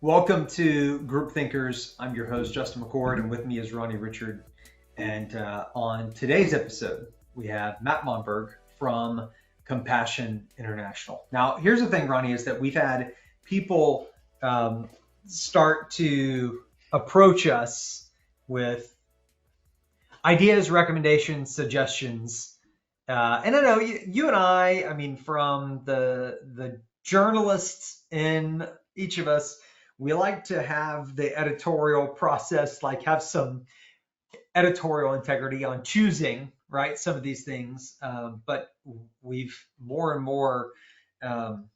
Welcome to Group Thinkers. I'm your host, Justin McCord, and with me is Ronnie Richard. And on today's episode, we have Matt Monberg from Compassion International. Now, here's the thing, Ronnie, is that we've had people start to approach us with ideas, recommendations, suggestions. And I know you and I mean, from the journalists in each of us, we like to have the editorial process, like have some editorial integrity on choosing, right, some of these things. But we've more and more um,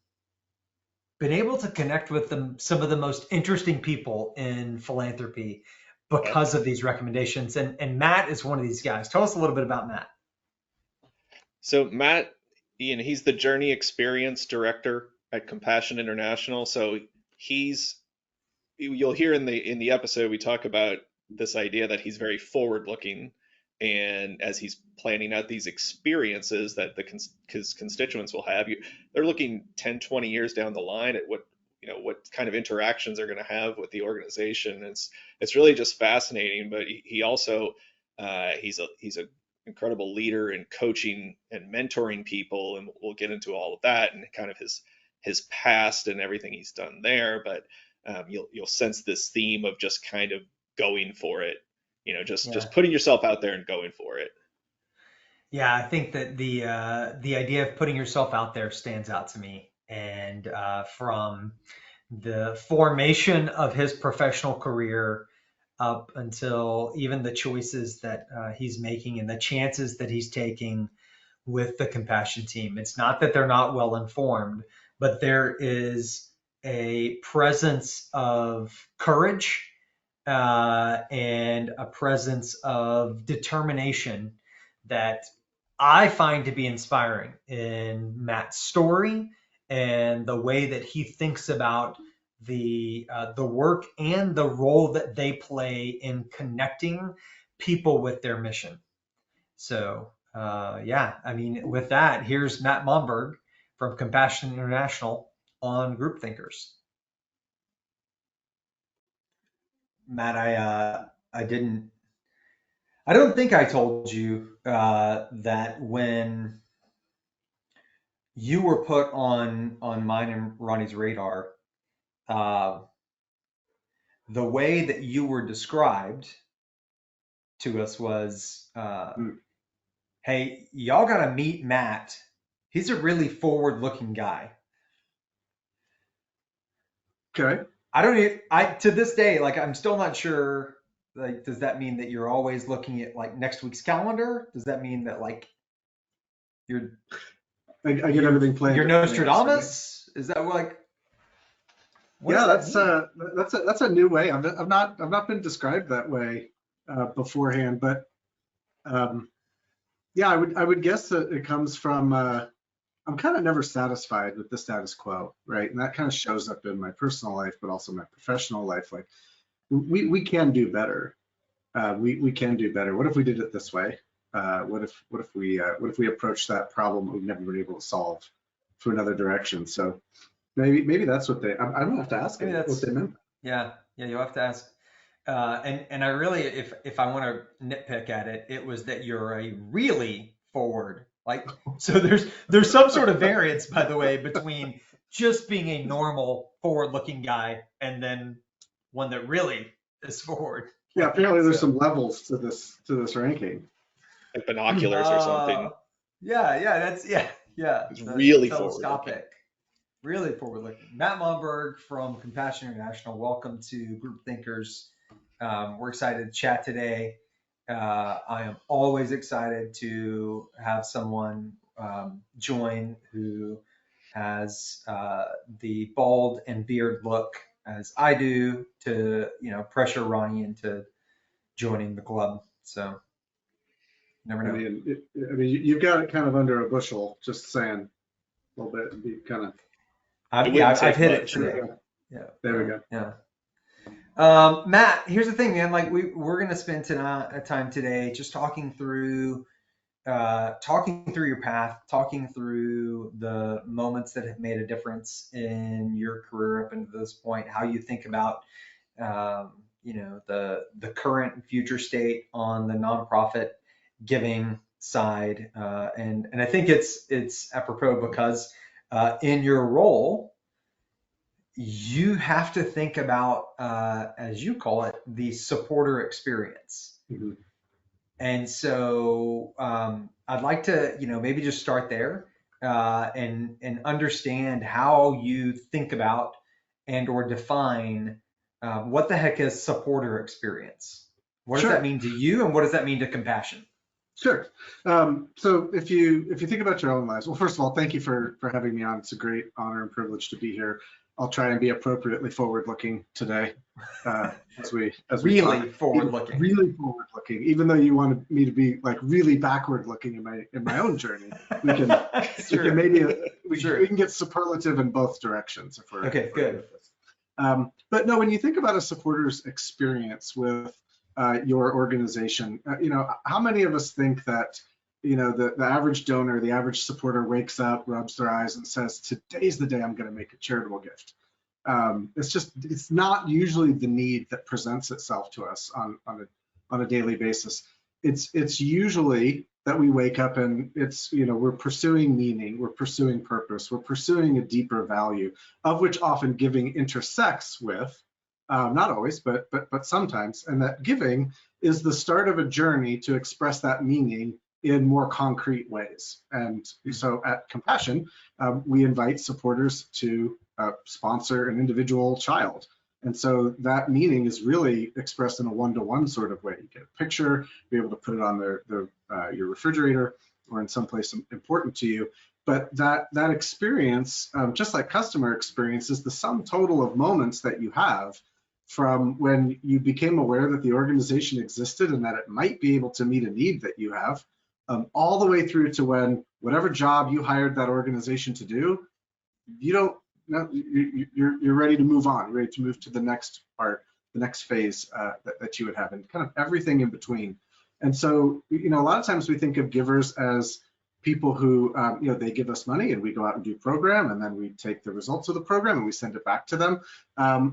been able to connect with some of the most interesting people in philanthropy Yep. because of these recommendations. And Matt is one of these guys. Tell us a little bit about Matt. So Matt, he's the Journey Experience Director at Compassion International. So he's you'll hear in the episode we talk about this idea that he's very forward looking, and as he's planning out these experiences that his constituents will have, they're looking 10, 20 years down the line at what kind of interactions they're going to have with the organization. It's really just fascinating. But he also he's a incredible leader in coaching and mentoring people, and we'll get into all of that and kind of his past and everything he's done there. But you'll sense this theme of just kind of going for it, Yeah. just putting yourself out there and going for it. Yeah, I think that the idea of putting yourself out there stands out to me. And from the formation of his professional career up until even the choices that he's making and the chances that he's taking with the compassion team. It's not that they're not well informed, but there is a presence of courage and a presence of determination that I find to be inspiring in Matt's story and the way that he thinks about the work and the role that they play in connecting people with their mission. So yeah, I mean, with that, here's Matt Monberg from Compassion International on Group Thinkers. Matt, I don't think I told you that when you were put on mine and Ronnie's radar, uh, the way that you were described to us was, Mm. "Hey, y'all got to meet Matt. He's a really forward-looking guy." Okay. I don't even, I to this day, like I'm still not sure. Like, does that mean that you're always looking at like next week's calendar? Does that mean that like you're I get you're everything planned you're in advance, right? Nostradamus? Is that like what does Yeah, that mean? that's a new way. I've not been described that way beforehand, but um, yeah, I would guess that it comes from I'm kind of never satisfied with the status quo, right? And that kind of shows up in my personal life, but also my professional life. Like we can do better. We can do better. What if we did it this way? What if we approach that problem we've never been able to solve through another direction? So maybe that's what I'm gonna have to ask Maybe him what that's they meant. yeah, you'll have to ask. And I really, if I want to nitpick at it, it was that you're a really forward. Like, so there's some sort of variance, by the way, between just being a normal forward-looking guy and then one that really is forward Yeah, looking. apparently there's So, some levels to this ranking. Like binoculars or uh, something. yeah, yeah, It's the really forward looking. telescopic, really forward-looking. Matt Monberg from Compassion International. Welcome to Group Thinkers. We're excited to chat today. I am always excited to have someone join who has the bald and beard look as I do to, pressure Ronnie into joining the club. So never I know. mean, you've got it kind of under a bushel, just saying a little bit and be kind of. It Yeah, wouldn't I've take hit it much. There we today. go. Yeah, There we yeah, go. yeah. Matt, here's the thing, man. Like we're gonna spend tonight, time today just talking through, talking through your path, talking through the moments that have made a difference in your career up until this point, how you think about the current and future state on the nonprofit giving side, and I think it's apropos because in your role you have to think about, as you call it, the supporter experience. Mhm. And so I'd like to, maybe just start there, and understand how you think about and or define what the heck is supporter experience. What does that Sure. mean to you, and what does that mean to compassion? Sure. So if you think about your own lives, well, first of all, thank you for having me on. It's a great honor and privilege to be here. I'll try and be appropriately forward-looking today, as we talk. Really forward looking. Really forward-looking, even though you wanted me to be like really backward-looking in my own journey. We can maybe we can get superlative in both directions if we're Okay, if we're good. with this. But no, when you think about a supporter's experience with your organization, how many of us think that, the average donor, the average supporter wakes up, rubs their eyes and says, today's the day I'm going to make a charitable gift. It's not usually the need that presents itself to us on a daily basis. It's usually that we wake up and we're pursuing meaning, we're pursuing purpose, we're pursuing a deeper value, of which often giving intersects with, not always, but sometimes, and that giving is the start of a journey to express that meaning in more concrete ways. And so at Compassion, we invite supporters to sponsor an individual child. And so that meaning is really expressed in a one-to-one sort of way. You get a picture, be able to put it on your refrigerator or in some place important to you. But that experience, just like customer experience, is the sum total of moments that you have from when you became aware that the organization existed and that it might be able to meet a need that you have, all the way through to when whatever job you hired that organization to do, you're ready to move on, ready to move to the next part, the next phase that you would have, and kind of everything in between. And so, a lot of times we think of givers as people who, they give us money and we go out and do program, and then we take the results of the program and we send it back to them,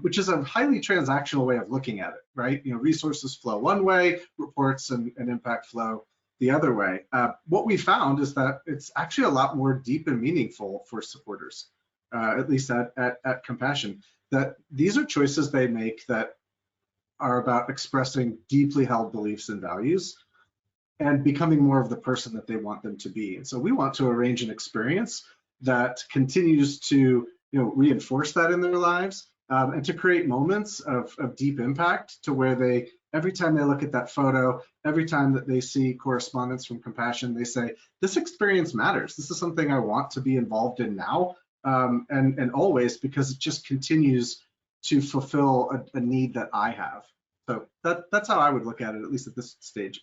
which is a highly transactional way of looking at it, right? Resources flow one way, reports and impact flow the other way. What we found is that it's actually a lot more deep and meaningful for supporters, at least at Compassion, that these are choices they make that are about expressing deeply held beliefs and values and becoming more of the person that they want them to be. And so we want to arrange an experience that continues to reinforce that in their lives, and to create moments of deep impact to where every time they look at that photo, every time that they see correspondence from Compassion, they say, this experience matters. This is something I want to be involved in now, and always, because it just continues to fulfill a need that I have. So that's how I would look at it, at least at this stage.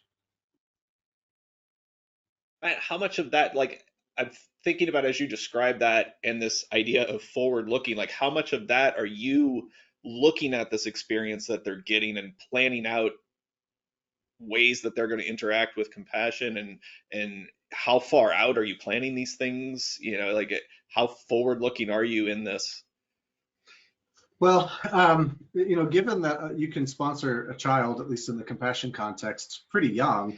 How much of that, like, I'm thinking about as you describe that and this idea of forward looking, like how much of that are you looking at this experience that they're getting and planning out ways that they're going to interact with Compassion, and how far out are you planning these things? Like how forward looking are you in this? Well, given that you can sponsor a child, at least in the Compassion context, pretty young,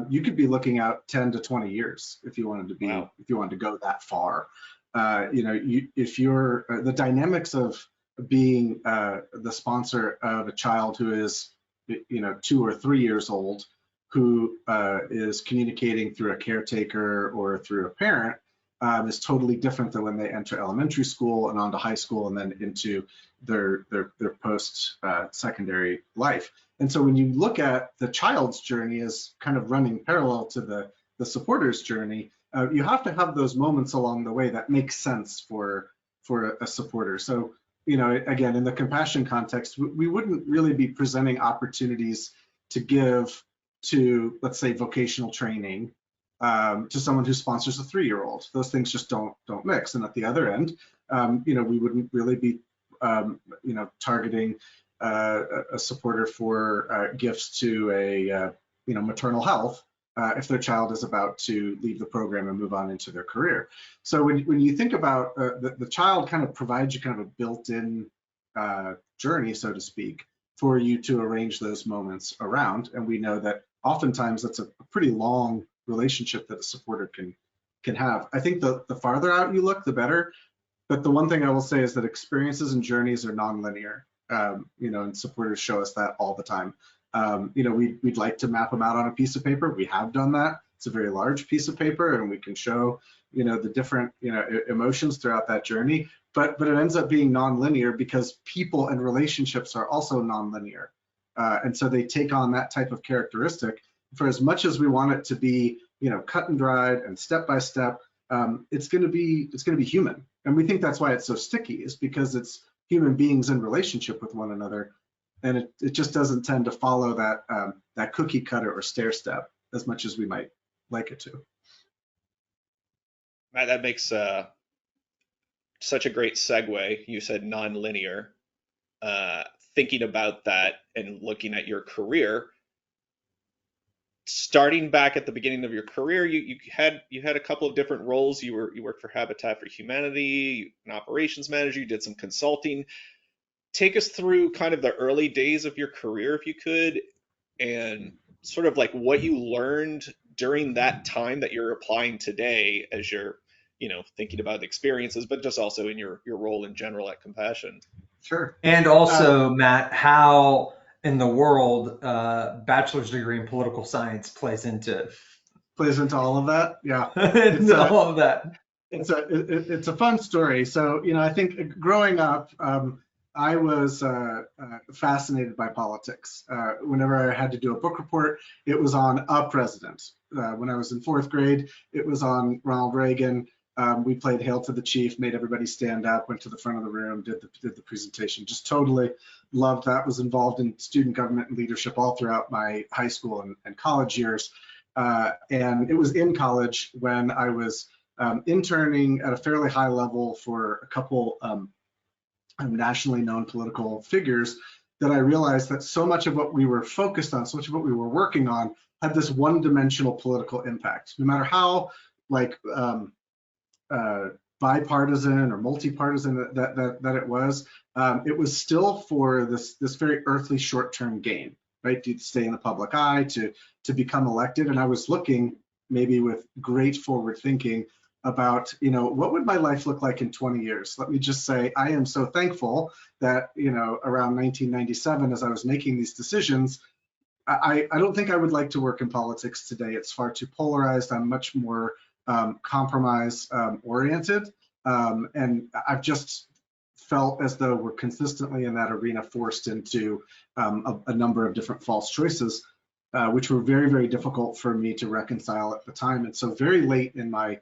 you could be looking out 10 to 20 years if you wanted to be, Wow. if you wanted to go that far. If you're the dynamics of being the sponsor of a child who is, 2 or 3 years old, who is communicating through a caretaker or through a parent, is totally different than when they enter elementary school and onto high school and then into their post secondary life. And so when you look at the child's journey as kind of running parallel to the supporter's journey, you have to have those moments along the way that make sense for a supporter. So, again, in the Compassion context, we wouldn't really be presenting opportunities to give to, let's say, vocational training to someone who sponsors a 3-year-old. Those things just don't mix. And at the other end, we wouldn't really be targeting a supporter for gifts to a maternal health if their child is about to leave the program and move on into their career. So when you think about the child kind of provides you kind of a built-in journey, so to speak, for you to arrange those moments around. And we know that oftentimes that's a pretty long relationship that a supporter can have. I think the farther out you look, the better. But the one thing I will say is that experiences and journeys are nonlinear. And supporters show us that all the time. We'd like to map them out on a piece of paper. We have done that. It's a very large piece of paper, and we can show, the different, emotions throughout that journey. But it ends up being nonlinear because people and relationships are also nonlinear. And so they take on that type of characteristic. For as much as we want it to be, cut and dried and step by step, it's going to be human. And we think that's why it's so sticky, is because it's human beings in relationship with one another. And it just doesn't tend to follow that cookie cutter or stair step as much as we might like it to. Matt, that makes such a great segue. You said non-linear. Thinking about that and looking at your career, starting back at the beginning of your career, you had a couple of different roles. You worked for Habitat for Humanity, an operations manager. You did some consulting. Take us through kind of the early days of your career, if you could, and sort of like what you learned during that time that you're applying today as you're, thinking about experiences, but just also in your role in general at Compassion. Sure. And also, Matt, how in the world bachelor's degree in political science plays into All of that. Yeah. all of that. It's a fun story. So, I think growing up, I was fascinated by politics. Whenever I had to do a book report, it was on a president. When I was in fourth grade, it was on Ronald Reagan. We played Hail to the Chief, made everybody stand up, went to the front of the room, did the presentation. Just totally loved that. Was involved in student government and leadership all throughout my high school and college years. And it was in college when I was interning at a fairly high level for a couple nationally known political figures, that I realized that so much of what we were focused on, so much of what we were working on, had this one-dimensional political impact. No matter how bipartisan or multi-partisan that it was still for this very earthly short-term gain, right? To stay in the public eye, to become elected. And I was looking maybe with great forward thinking about, what would my life look like in 20 years? Let me just say, I am so thankful that, around 1997, as I was making these decisions, I don't think I would like to work in politics today. It's far too polarized. I'm much more compromise oriented. And I've just felt as though we're consistently in that arena forced into a number of different false choices, which were very, very difficult for me to reconcile at the time. And so very late in my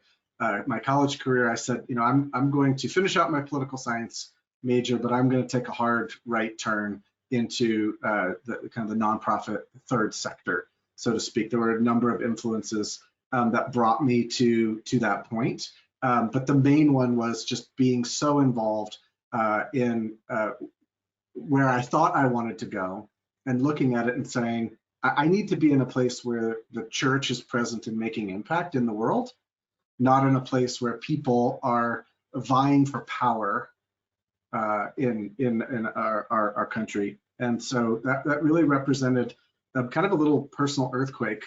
college career, I said, I'm going to finish out my political science major, but I'm going to take a hard right turn into the kind of the nonprofit third sector, so to speak. There were a number of influences that brought me to that point. But the main one was just being so involved in where I thought I wanted to go, and looking at it and saying, I need to be in a place where the church is present and making impact in the world, not in a place where people are vying for power in our country. And so that really represented kind of a little personal earthquake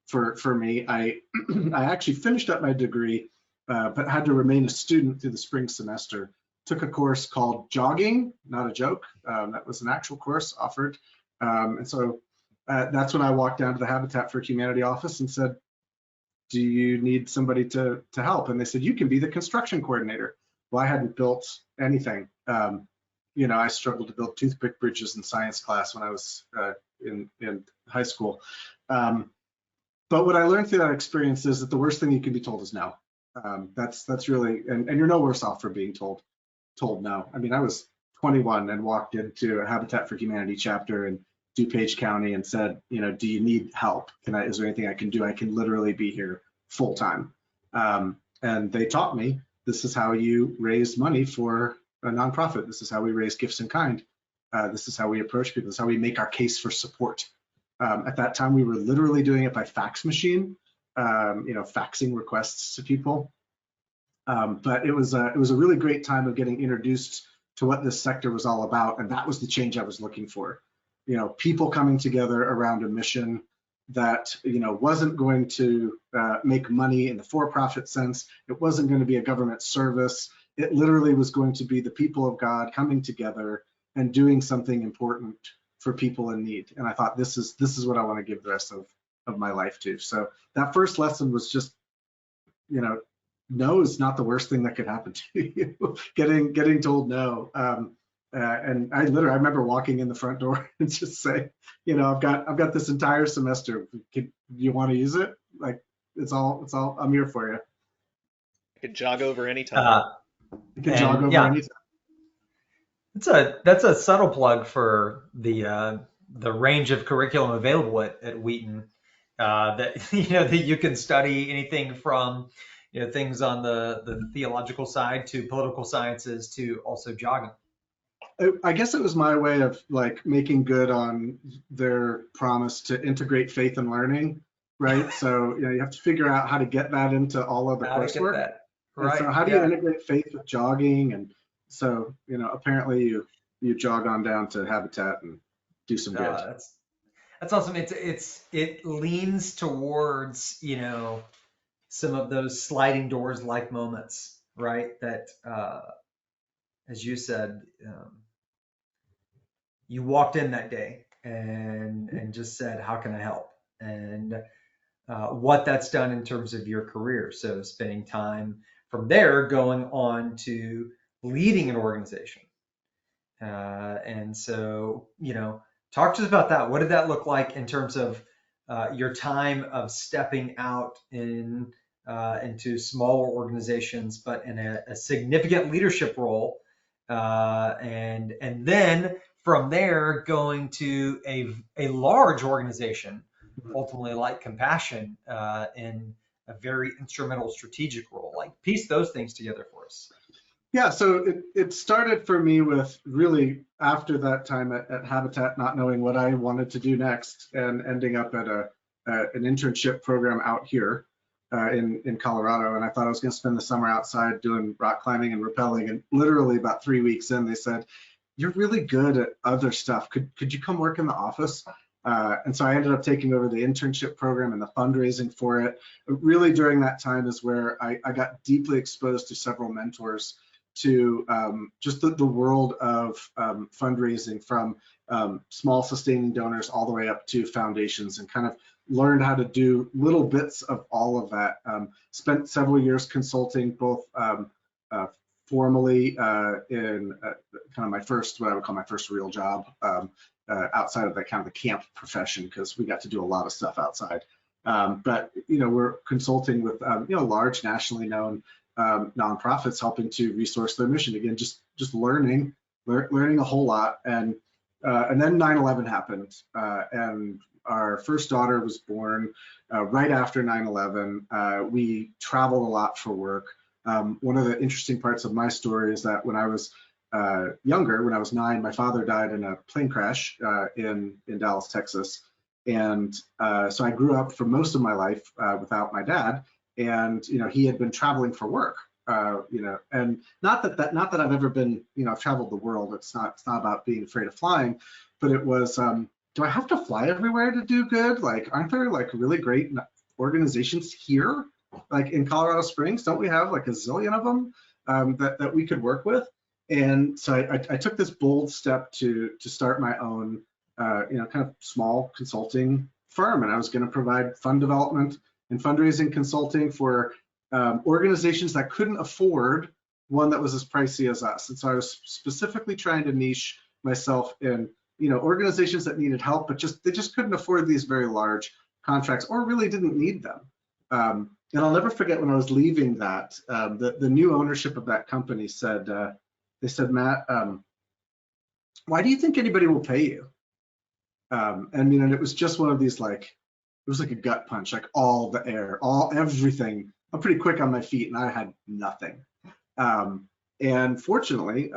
for me. I actually finished up my degree, but had to remain a student through the spring semester. Took a course called Jogging, not a joke. That was an actual course offered. And so that's when I walked down to the Habitat for Humanity office and said, do you need somebody to help? And they said, you can be the construction coordinator. Well, I hadn't built anything. I struggled to build toothpick bridges in science class when I was in high school. But what I learned through that experience is that the worst thing you can be told is no. That's really, and you're no worse off for being told no. I mean, I was 21 and walked into a Habitat for Humanity chapter in DuPage County and said, do you need help? Is there anything I can do? I can literally be here full time. And they taught me, this is how you raise money for a nonprofit. This is how we raise gifts in kind. This is how we approach people. This is how we make our case for support. At that time, we were literally doing it by fax machine, faxing requests to people. But it was a really great time of getting introduced to what this sector was all about, and that was the change I was looking for. People coming together around a mission that wasn't going to make money in the for-profit sense. It wasn't going to be a government service. It literally was going to be the people of God coming together and doing something important for people in need. And I thought this is what I want to give the rest of my life to. So that first lesson was just, no is not the worst thing that could happen to you. getting told no. And I remember walking in the front door and just say, I've got this entire semester. You want to use it? Like it's all. I'm here for you. I could jog over anytime. Uh, You can jog and over yeah, anytime. that's a subtle plug for the range of curriculum available at Wheaton. That that you can study anything from things on the theological side to political sciences to also jogging. I guess it was my way of like making good on their promise to integrate faith and learning, right? So you have to figure out how to get that into all of the How to get coursework. that And right? so how do you Yeah. integrate faith with jogging? And so apparently you jog on down to Habitat and do some good. That's awesome. It leans towards some of those sliding doors like moments, right? That as you said, you walked in that day and just said, "How can I help?" And what that's done in terms of your career. So spending time from there going on to leading an organization. And so, talk to us about that. What did that look like in terms of your time of stepping out into smaller organizations, but in a significant leadership role, and then from there going to a large organization, ultimately like Compassion, in a very instrumental strategic role. Like piece those things together for us. Yeah, so it started for me with really after that time at Habitat, not knowing what I wanted to do next, and ending up at an internship program out here in Colorado. And I thought I was going to spend the summer outside doing rock climbing and rappelling. And literally about 3 weeks in, they said, "You're really good at other stuff. Could you come work in the office?" And so I ended up taking over the internship program and the fundraising for it. Really during that time is where I got deeply exposed to several mentors to just the world of fundraising, from small sustaining donors all the way up to foundations, and kind of learned how to do little bits of all of that. Spent several years consulting, both formally in kind of my first, what I would call my first real job, outside of that kind of the camp profession, because we got to do a lot of stuff outside. But we're consulting with large nationally known nonprofits, helping to resource their mission. Again, just learning a whole lot. And then 9/11 happened, and our first daughter was born right after 9/11. We traveled a lot for work. One of the interesting parts of my story is that when I was younger, when I was 9, my father died in a plane crash in Dallas, Texas. And so I grew up for most of my life without my dad. And he had been traveling for work, and not that I've ever been, I've traveled the world. It's not about being afraid of flying, but it was, do I have to fly everywhere to do good? Like, aren't there like really great organizations here, like in Colorado Springs? Don't we have like a zillion of them that we could work with? And so I took this bold step to start my own, kind of small consulting firm, and I was going to provide fund development and fundraising consulting for organizations that couldn't afford one that was as pricey as us. And so I was specifically trying to niche myself in, organizations that needed help, but they just couldn't afford these very large contracts, or really didn't need them. And I'll never forget when I was leaving that, the new ownership of that company said, they said, "Matt, why do you think anybody will pay you?" And it was just one of these, like, it was like a gut punch, like all the air, everything. I'm pretty quick on my feet, and I had nothing. And fortunately,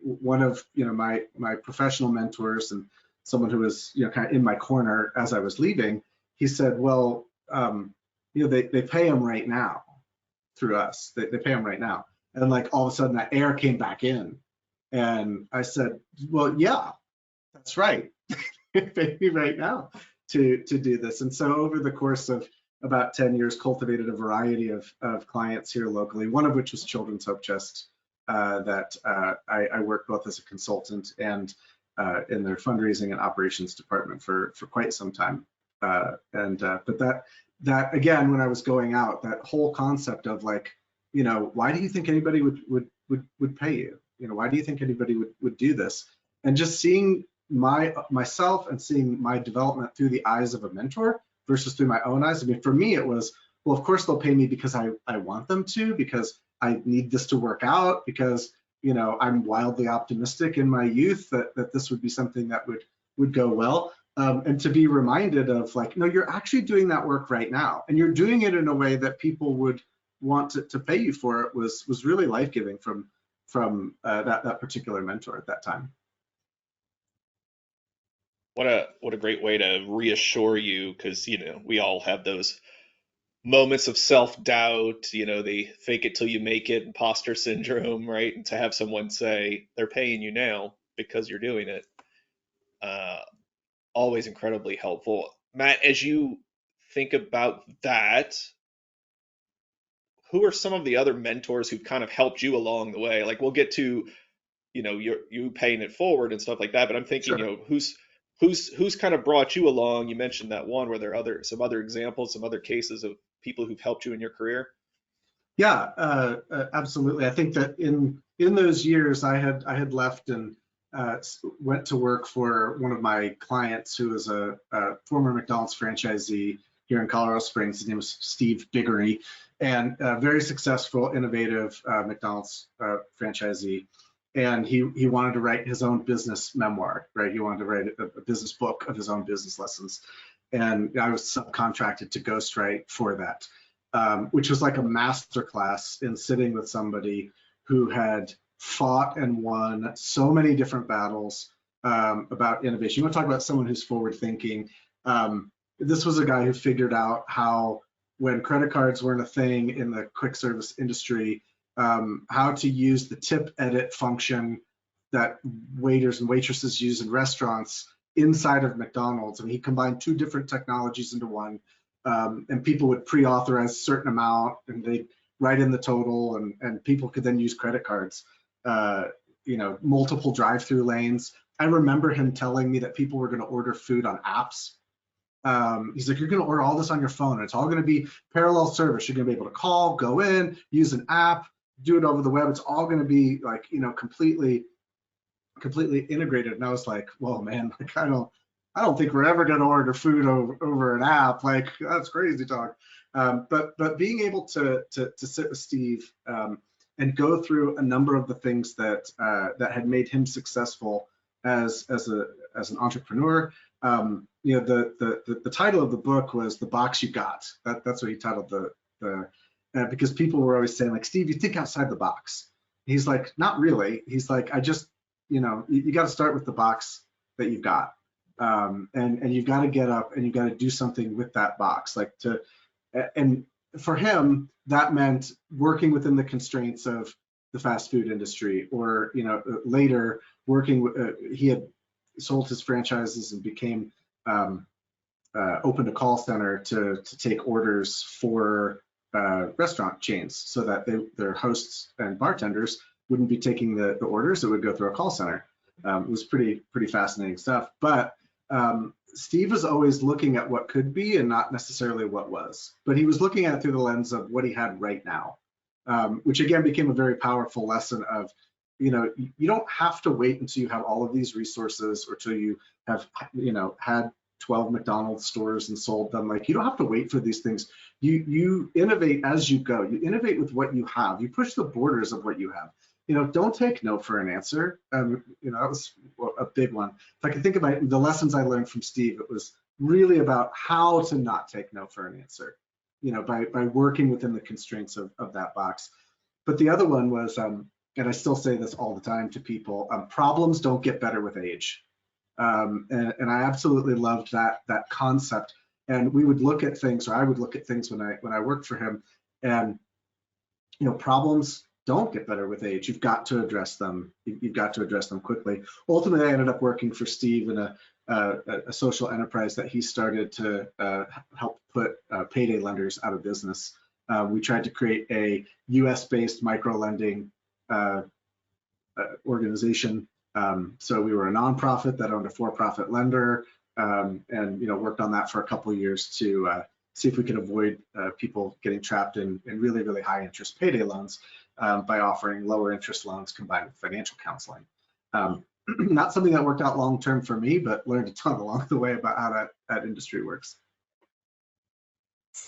one of my professional mentors and someone who was, kind of in my corner as I was leaving, he said, well, they pay him right now through us. They pay him right now. And like all of a sudden that air came back in. And I said, well, yeah, that's right. Pay me right now to do this. And so over the course of about 10 years, cultivated a variety of clients here locally, one of which was Children's Hope Chest, that I worked both as a consultant and in their fundraising and operations department for quite some time. But that again, when I was going out, that whole concept of like, why do you think anybody would pay you? Why do you think anybody would do this? And just seeing myself and seeing my development through the eyes of a mentor versus through my own eyes. I mean, for me, it was, well, of course they'll pay me because I want them to, because I need this to work out, because I'm wildly optimistic in my youth that this would be something that would go well. And to be reminded of like, no, you're actually doing that work right now, and you're doing it in a way that people would want to pay you for it was really life-giving from that particular mentor at that time. What a great way to reassure you, because we all have those moments of self-doubt, they fake it till you make it, imposter syndrome, right? And to have someone say they're paying you now because you're doing it, always incredibly helpful. Matt, as you think about that, who are some of the other mentors who've kind of helped you along the way? Like we'll get to, you paying it forward and stuff like that, but I'm thinking, Sure. who's kind of brought you along? You mentioned that one. Were there some other examples, some other cases of people who've helped you in your career? Yeah, absolutely. I think that in those years, I had left and went to work for one of my clients who was a former McDonald's franchisee here in Colorado Springs. His name was Steve Biggery, and very successful, innovative McDonald's franchisee. And he wanted to write his own business memoir, right? He wanted to write a business book of his own business lessons. And I was subcontracted to ghostwrite for that, which was like a masterclass in sitting with somebody who had fought and won so many different battles about innovation. You want to talk about someone who's forward thinking. This was a guy who figured out how, when credit cards weren't a thing in the quick service industry, how to use the tip edit function that waiters and waitresses use in restaurants inside of McDonald's. And he combined two different technologies into one, and people would pre-authorize a certain amount and they'd write in the total, and people could then use credit cards, multiple drive-through lanes. I remember him telling me that people were going to order food on apps. He's like, you're going to order all this on your phone, and it's all going to be parallel service. You're going to be able to call, go in, use an app, do it over the web. It's all going to be like, completely integrated. And I was like, well, man, like, I don't think we're ever going to order food over an app. Like, that's crazy talk. But being able to sit with Steve and go through a number of the things that had made him successful as an entrepreneur. The title of the book was The Box You Got. That's what he titled the because people were always saying, like, Steve, you think outside the box. He's like, not really. He's like, I just, you got to start with the box that you've got. And you've got to get up and you've got to do something with that box. And for him, that meant working within the constraints of the fast food industry, or, later working, he had sold his franchises and became opened a call center to take orders for restaurant chains, so that their hosts and bartenders wouldn't be taking the orders. It would go through a call center. It was pretty fascinating stuff. But Steve was always looking at what could be and not necessarily what was. But he was looking at it through the lens of what he had right now, which again became a very powerful lesson of, you don't have to wait until you have all of these resources, or till you have, had 12 McDonald's stores and sold them. Like, you don't have to wait for these things. You innovate as you go. You innovate with what you have. You push the borders of what you have. Don't take no for an answer. That was a big one. If I can think about the lessons I learned from Steve, it was really about how to not take no for an answer, by working within the constraints of that box. But the other one was, and I still say this all the time to people, problems don't get better with age. And I absolutely loved that concept. And we would look at things, or I would look at things when I worked for him, and problems don't get better with age. You've got to address them. You've got to address them quickly. Ultimately, I ended up working for Steve in a social enterprise that he started to help put payday lenders out of business. We tried to create a U.S.-based micro lending organization. So we were a nonprofit that owned a for-profit lender, and worked on that for a couple of years to see if we could avoid people getting trapped in really, really high interest payday loans by offering lower interest loans combined with financial counseling. Not something that worked out long term for me, but learned a ton along the way about how that industry works.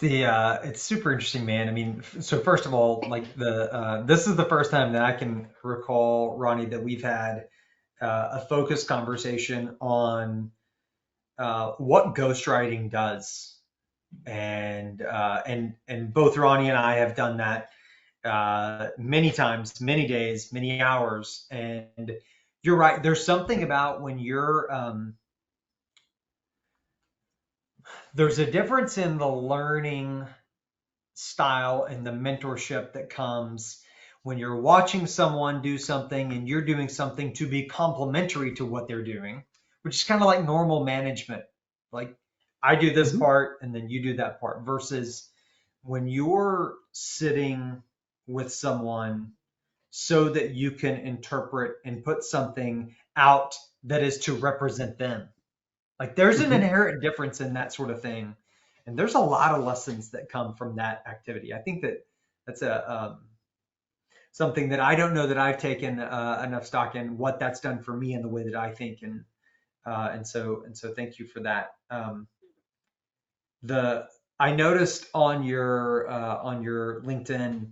It's super interesting, man. I mean, so first of all, like this is the first time that I can recall, Ronnie, that we've had a focused conversation on what ghostwriting does, and both Ronnie and I have done that many times, many days, many hours, and you're right. There's something about when you're there's a difference in the learning style and the mentorship that comes when you're watching someone do something and you're doing something to be complementary to what they're doing, which is kind of like normal management. Like I do this part and then you do that part, versus when you're sitting with someone so that you can interpret and put something out that is to represent them. Like there's an inherent difference in that sort of thing. And there's a lot of lessons that come from that activity. I think that that's a something that I don't know that I've taken enough stock in what that's done for me and the way that I think, and so thank you for that. The I noticed on your LinkedIn,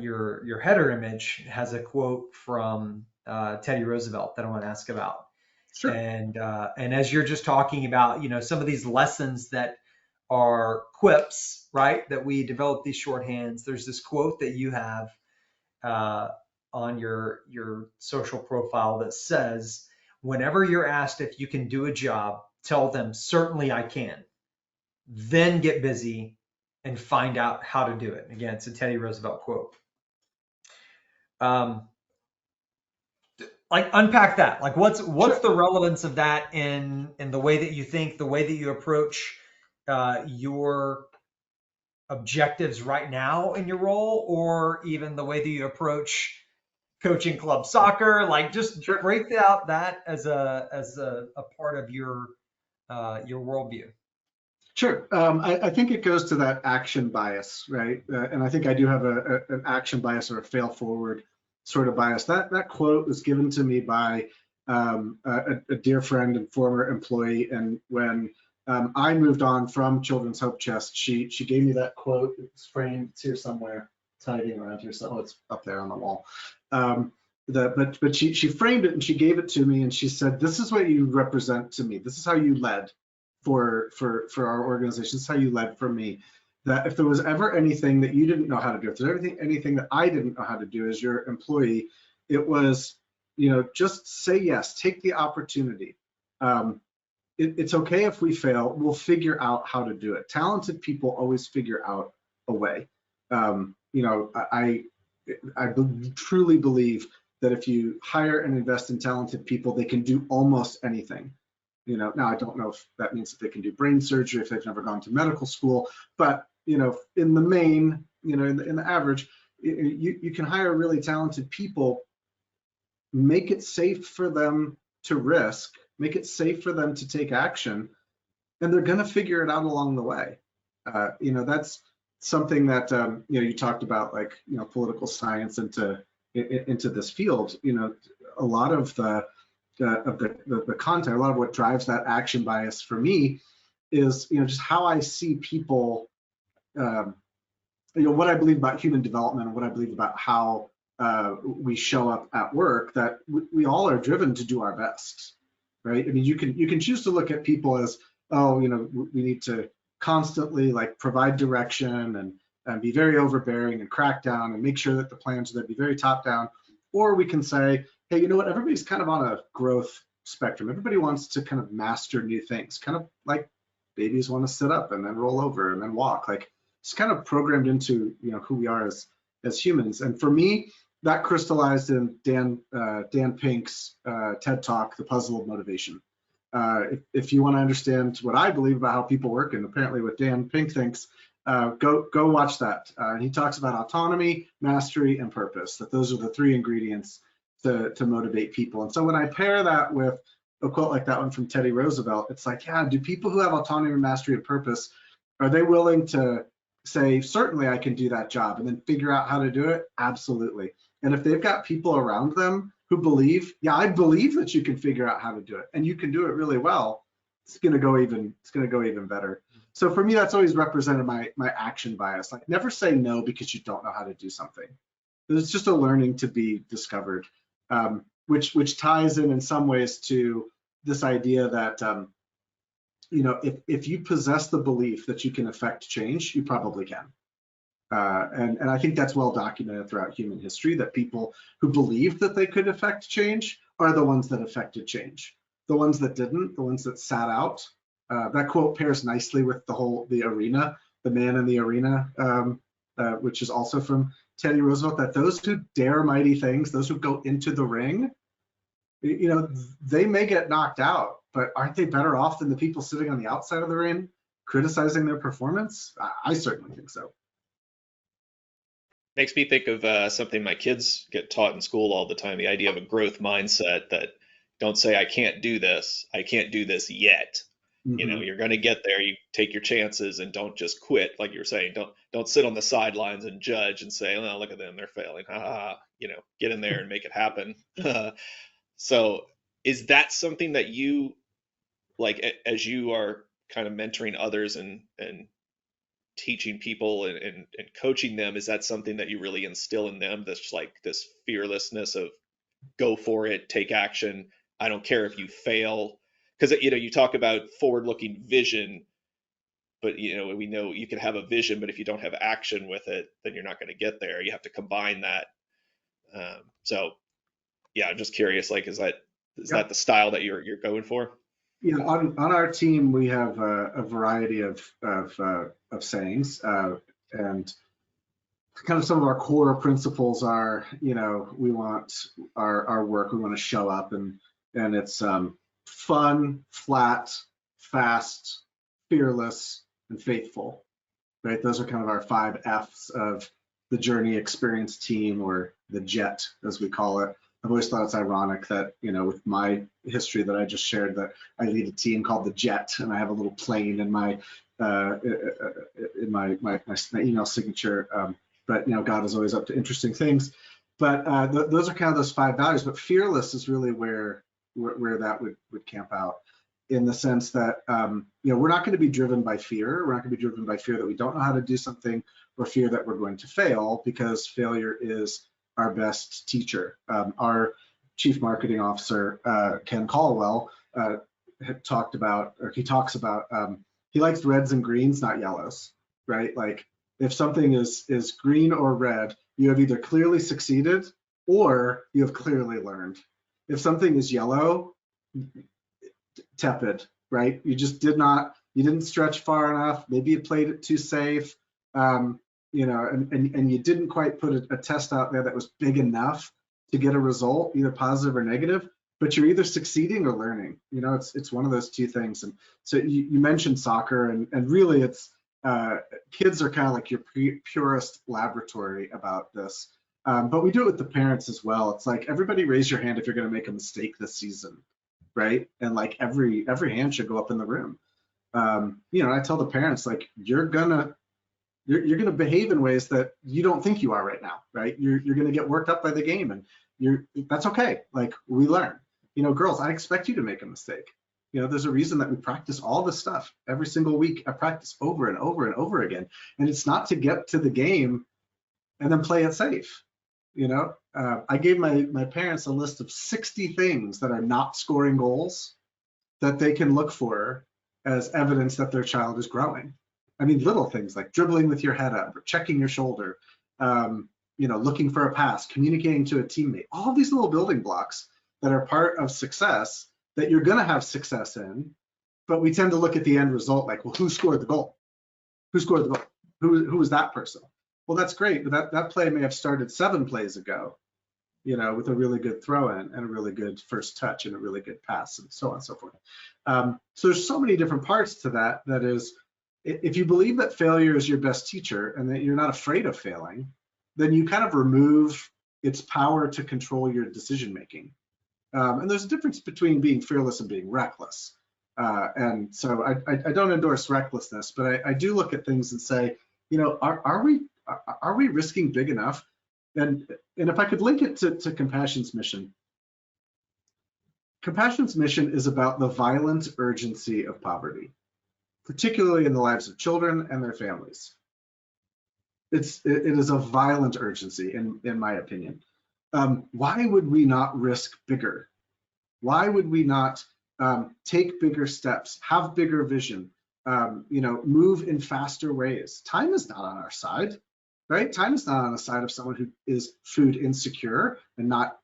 your header image has a quote from Teddy Roosevelt that I want to ask about. Sure. And as you're just talking about, some of these lessons that are quips, right? That we develop these shorthands. There's this quote that you have on your social profile that says, "Whenever you're asked if you can do a job, tell them certainly I can. Then get busy and find out how to do it." Again, it's a Teddy Roosevelt quote. Like unpack that. Like what's the relevance of that in the way that you think, the way that you approach your objectives right now in your role, or even the way that you approach coaching club soccer? Like just break out that as a part of your worldview. Sure. I think it goes to that action bias, right? And I think I do have an action bias or a fail forward sort of bias. That quote was given to me by a dear friend and former employee. And when I moved on from Children's Hope Chest, she gave me that quote. It's framed. It's here somewhere. It's hiding around here. So it's up there on the wall. But she framed it and she gave it to me and she said, "This is what you represent to me. This is how you led for our organization. This is how you led for me. That if there was ever anything that you didn't know how to do, if there's anything that I didn't know how to do as your employee, it was, just say yes, take the opportunity. It's okay if we fail. We'll figure out how to do it. Talented people always figure out a way." I truly believe that if you hire and invest in talented people, they can do almost anything. Now I don't know if that means that they can do brain surgery if they've never gone to medical school, but in the main, in the average, you can hire really talented people, make it safe for them to risk, make it safe for them to take action, and they're going to figure it out along the way. That's something that you talked about, like political science into this field. A lot of the content, a lot of what drives that action bias for me is just how I see people, what I believe about human development and what I believe about how we show up at work, that we all are driven to do our best, right? I mean, you can choose to look at people as, we need to constantly provide direction and be very overbearing and crack down and make sure that the plans are there, be very top down. Or we can say, hey, you know what, everybody's kind of on a growth spectrum. Everybody wants to kind of master new things, kind of like babies want to sit up and then roll over and then walk. Like it's kind of programmed into, you know, who we are as humans. And for me, that crystallized in Dan Pink's TED Talk, The Puzzle of Motivation. If you want to understand what I believe about how people work, and apparently what Dan Pink thinks, go watch that. And he talks about autonomy, mastery, and purpose, that those are the three ingredients to motivate people. And so when I pair that with a quote like that one from Teddy Roosevelt, it's like, yeah, do people who have autonomy, mastery, and purpose, are they willing to say, certainly I can do that job, and then figure out how to do it? Absolutely. And if they've got people around them who believe, yeah, I believe that you can figure out how to do it, and you can do it really well, it's gonna go even better. So for me, that's always represented my action bias. Like, never say no because you don't know how to do something. It's just a learning to be discovered, which ties in some ways to this idea that you know, if you possess the belief that you can affect change, you probably can. And I think that's well documented throughout human history, that people who believed that they could affect change are the ones that affected change. The ones that didn't, the ones that sat out. That quote pairs nicely with the arena, the man in the arena, which is also from Teddy Roosevelt, that those who dare mighty things, those who go into the ring, you know, they may get knocked out, but aren't they better off than the people sitting on the outside of the ring criticizing their performance? I certainly think so. Makes me think of something my kids get taught in school all the time, the idea of a growth mindset, that don't say, I can't do this yet. You know, you're going to get there. You take your chances and don't just quit. Like you were saying, don't sit on the sidelines and judge and say, oh, look at them, they're failing. You know, get in there and make it happen. So is that something that you, like, as you are kind of mentoring others and teaching people and coaching them, is that something that you really instill in them, this, like, this fearlessness of go for it, take action, I don't care if you fail? Because, you know, you talk about forward-looking vision, but, you know, we know you can have a vision, but if you don't have action with it, then you're not going to get there. You have to combine that. So, yeah, I'm just curious, like, is that the style that you're going for? Yeah, on our team, we have a variety of sayings, and kind of some of our core principles are, you know, we want our work, we want to show up, and it's fun, flat, fast, fearless, and faithful, right? Those are kind of our 5 F's of the Journey Experience team, or the JET, as we call it. I've always thought it's ironic that, you know, with my history that I just shared, that I lead a team called the JET, and I have a little plane in my email signature. But, you know, God is always up to interesting things. But those are kind of those 5 values. But fearless is really where that would camp out, in the sense that, you know, we're not going to be driven by fear. We're not going to be driven by fear that we don't know how to do something, or fear that we're going to fail, because failure is our best teacher. Our chief marketing officer, Ken Caldwell, had talked about, or he talks about, he likes reds and greens, not yellows, right? Like, if something is green or red, you have either clearly succeeded or you have clearly learned. If something is yellow, tepid, right? You just you didn't stretch far enough. Maybe you played it too safe. You know, and you didn't quite put a test out there that was big enough to get a result, either positive or negative, but you're either succeeding or learning. You know, it's one of those two things. And so you mentioned soccer, and really it's, kids are kind of like your purest laboratory about this. But we do it with the parents as well. It's like, everybody raise your hand if you're going to make a mistake this season, right? And like every hand should go up in the room. You know, I tell the parents, like, you're gonna behave in ways that you don't think you are right now, right? You're gonna get worked up by the game, and that's okay. Like, we learn. You know, girls, I expect you to make a mistake. You know, there's a reason that we practice all this stuff every single week. I practice over and over and over again, and it's not to get to the game and then play it safe. You know, I gave my parents a list of 60 things that are not scoring goals that they can look for as evidence that their child is growing. I mean, little things like dribbling with your head up, or checking your shoulder, you know, looking for a pass, communicating to a teammate, all of these little building blocks that are part of success that you're going to have success in, but we tend to look at the end result like, well, who scored the goal? Who scored the goal? Who was that person? Well, that's great, but that play may have started 7 plays ago, with a really good throw in and a really good first touch and a really good pass and so on and so forth. So there's so many different parts to that. That is, if you believe that failure is your best teacher and that you're not afraid of failing, then you kind of remove its power to control your decision making. And there's a difference between being fearless and being reckless. And so I don't endorse recklessness, but I do look at things and say, are we risking big enough? And if I could link it to Compassion's mission. Compassion's mission is about the violent urgency of poverty, particularly in the lives of children and their families. It is a violent urgency, in my opinion. Why would we not risk bigger? Why would we not take bigger steps, have bigger vision, move in faster ways? Time is not on our side, right? Time is not on the side of someone who is food insecure and not,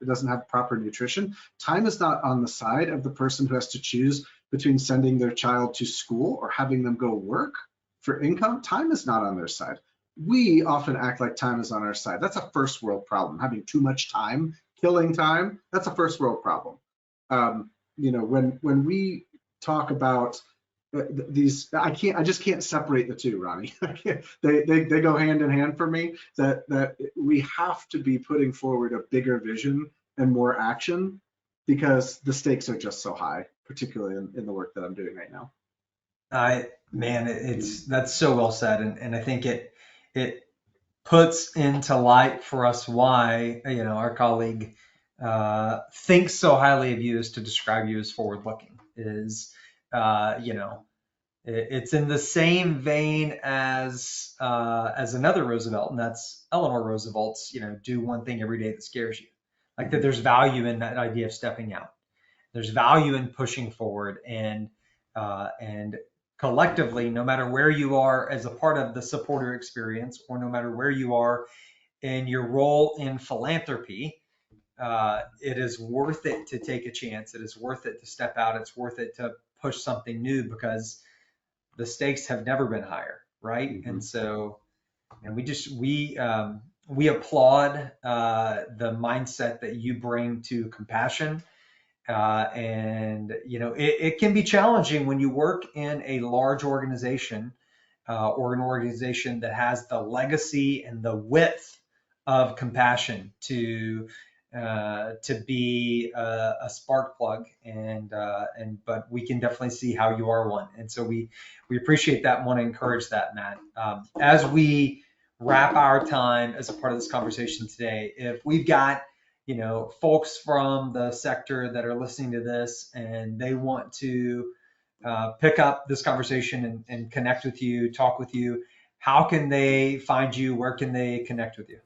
doesn't have proper nutrition. Time is not on the side of the person who has to choose between sending their child to school or having them go work for income. Time is not on their side. We often act like time is on our side. That's a first world problem. Having too much time, killing time, that's a first world problem. When we talk about these, I just can't separate the two, Ronnie. They go hand in hand for me. That we have to be putting forward a bigger vision and more action because the stakes are just so high, particularly in the work that I'm doing right now. That's so well said, and I think it puts into light for us why our colleague thinks so highly of you, is to describe you as forward-looking. It's in the same vein as another Roosevelt, and that's Eleanor Roosevelt's do one thing every day that scares you. Like that, there's value in that idea of stepping out. There's value in pushing forward, and collectively, no matter where you are as a part of the supporter experience, or no matter where you are in your role in philanthropy, it is worth it to take a chance. It is worth it to step out. It's worth it to push something new because the stakes have never been higher, right? Mm-hmm. And so, and we applaud the mindset that you bring to compassion. It can be challenging when you work in a large organization or an organization that has the legacy and the width of compassion to be a spark plug, but we can definitely see how you are one, and so we appreciate that and want to encourage that, Matt. As we wrap our time as a part of this conversation today, if we've got folks from the sector that are listening to this and they want to pick up this conversation and connect with you, talk with you, how can they find you? Where can they connect with you?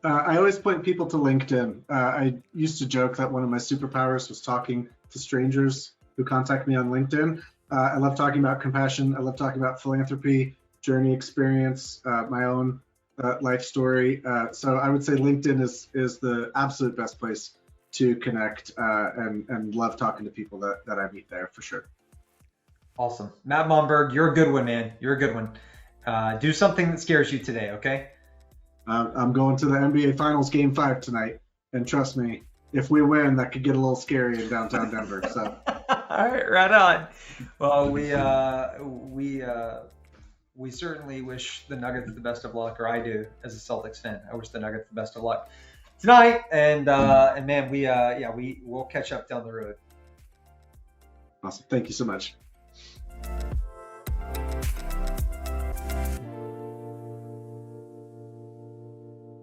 I always point people to LinkedIn. I used to joke that one of my superpowers was talking to strangers who contact me on LinkedIn. I love talking about compassion. I love talking about philanthropy, journey experience, my own life story. So I would say LinkedIn is the absolute best place to connect and love talking to people that I meet there for sure. Awesome. Matt Monberg, you're a good one, man. You're a good one. Do something that scares you today, okay? I'm going to the NBA Finals Game 5 tonight, and trust me, if we win, that could get a little scary in downtown Denver. So, all right on. Well, we certainly wish the Nuggets the best of luck, or I do as a Celtics fan. I wish the Nuggets the best of luck tonight, and man, we'll catch up down the road. Awesome. Thank you so much.